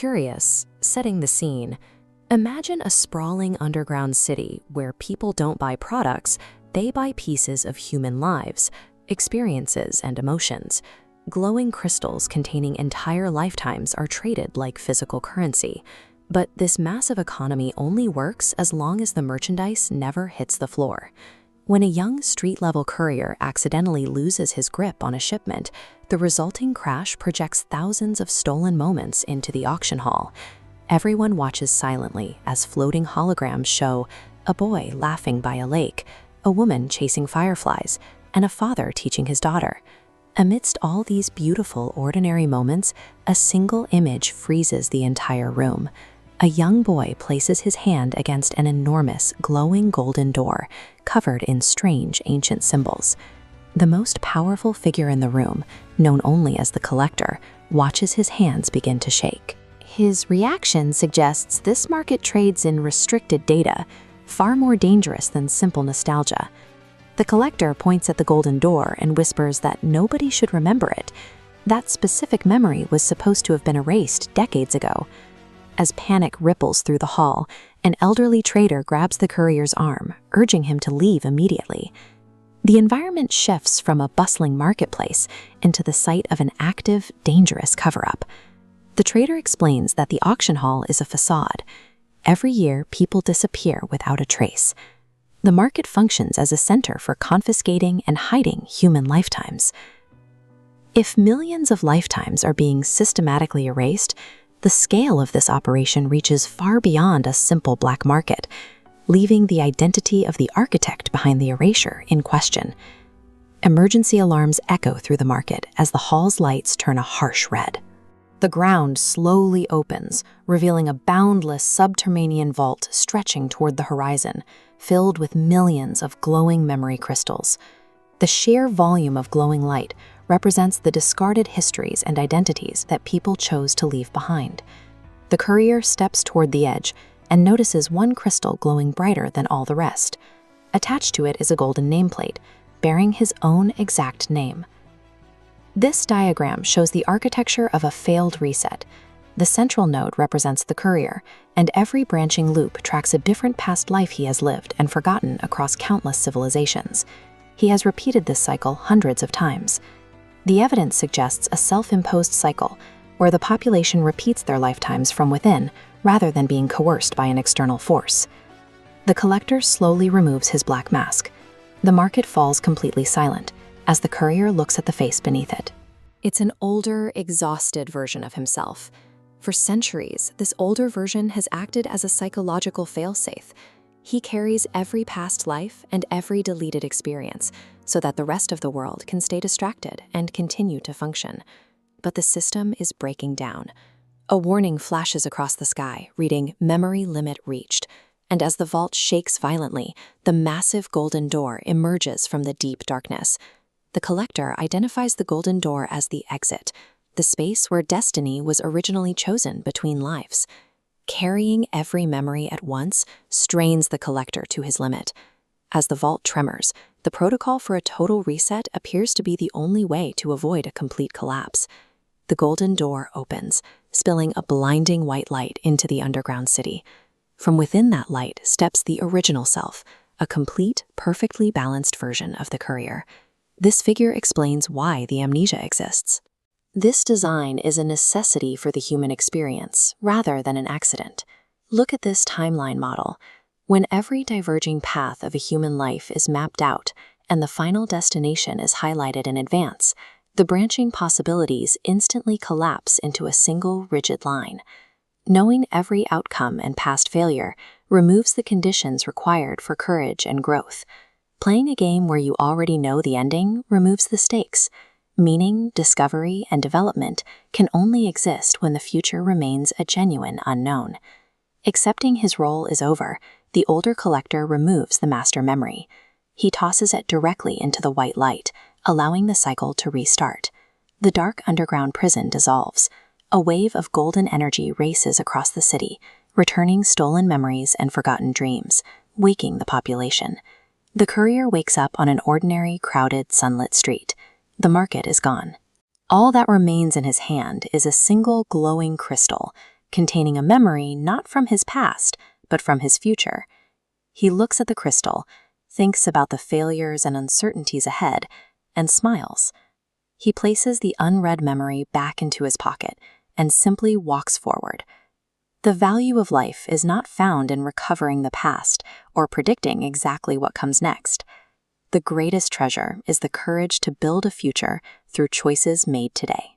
Curious, setting the scene. Imagine a sprawling underground city where people don't buy products, they buy pieces of human lives, experiences, and emotions. Glowing crystals containing entire lifetimes are traded like physical currency. But this massive economy only works as long as the merchandise never hits the floor. When a young street-level courier accidentally loses his grip on a shipment, the resulting crash projects thousands of stolen moments into the auction hall. Everyone watches silently as floating holograms show a boy laughing by a lake, a woman chasing fireflies, and a father teaching his daughter. Amidst all these beautiful, ordinary moments, a single image freezes the entire room. A young boy places his hand against an enormous, glowing golden door, covered in strange, ancient symbols. The most powerful figure in the room, known only as the collector, watches his hands begin to shake. His reaction suggests this market trades in restricted data, far more dangerous than simple nostalgia. The collector points at the golden door and whispers that nobody should remember it. That specific memory was supposed to have been erased decades ago. As panic ripples through the hall, an elderly trader grabs the courier's arm, urging him to leave immediately. The environment shifts from a bustling marketplace into the site of an active, dangerous cover-up. The trader explains that the auction hall is a facade. Every year, people disappear without a trace. The market functions as a center for confiscating and hiding human lifetimes. If millions of lifetimes are being systematically erased, the scale of this operation reaches far beyond a simple black market, leaving the identity of the architect behind the erasure in question. Emergency alarms echo through the market as the hall's lights turn a harsh red. The ground slowly opens, revealing a boundless subterranean vault stretching toward the horizon, filled with millions of glowing memory crystals. The sheer volume of glowing light represents the discarded histories and identities that people chose to leave behind. The courier steps toward the edge and notices one crystal glowing brighter than all the rest. Attached to it is a golden nameplate, bearing his own exact name. This diagram shows the architecture of a failed reset. The central node represents the courier, and every branching loop tracks a different past life he has lived and forgotten across countless civilizations. He has repeated this cycle hundreds of times. The evidence suggests a self-imposed cycle, where the population repeats their lifetimes from within, rather than being coerced by an external force. The collector slowly removes his black mask. The market falls completely silent, as the courier looks at the face beneath it. It's an older, exhausted version of himself. For centuries, this older version has acted as a psychological failsafe. He carries every past life and every deleted experience, so that the rest of the world can stay distracted and continue to function. But the system is breaking down. A warning flashes across the sky, reading "Memory Limit Reached," and as the vault shakes violently, the massive golden door emerges from the deep darkness. The collector identifies the golden door as the exit, the space where destiny was originally chosen between lives. Carrying every memory at once strains the collector to his limit. As the vault tremors, the protocol for a total reset appears to be the only way to avoid a complete collapse. The golden door opens, spilling a blinding white light into the underground city. From within that light steps the original self, a complete, perfectly balanced version of the courier. This figure explains why the amnesia exists. This design is a necessity for the human experience, rather than an accident. Look at this timeline model. When every diverging path of a human life is mapped out and the final destination is highlighted in advance, the branching possibilities instantly collapse into a single rigid line. Knowing every outcome and past failure removes the conditions required for courage and growth. Playing a game where you already know the ending removes the stakes. Meaning, discovery, and development can only exist when the future remains a genuine unknown. Accepting his role is over, the older collector removes the master memory. He tosses it directly into the white light, allowing the cycle to restart. The dark underground prison dissolves. A wave of golden energy races across the city, returning stolen memories and forgotten dreams, waking the population. The courier wakes up on an ordinary, crowded, sunlit street. The market is gone. All that remains in his hand is a single glowing crystal, containing a memory not from his past, but from his future. He looks at the crystal, thinks about the failures and uncertainties ahead, and smiles. He places the unread memory back into his pocket and simply walks forward. The value of life is not found in recovering the past or predicting exactly what comes next. The greatest treasure is the courage to build a future through choices made today.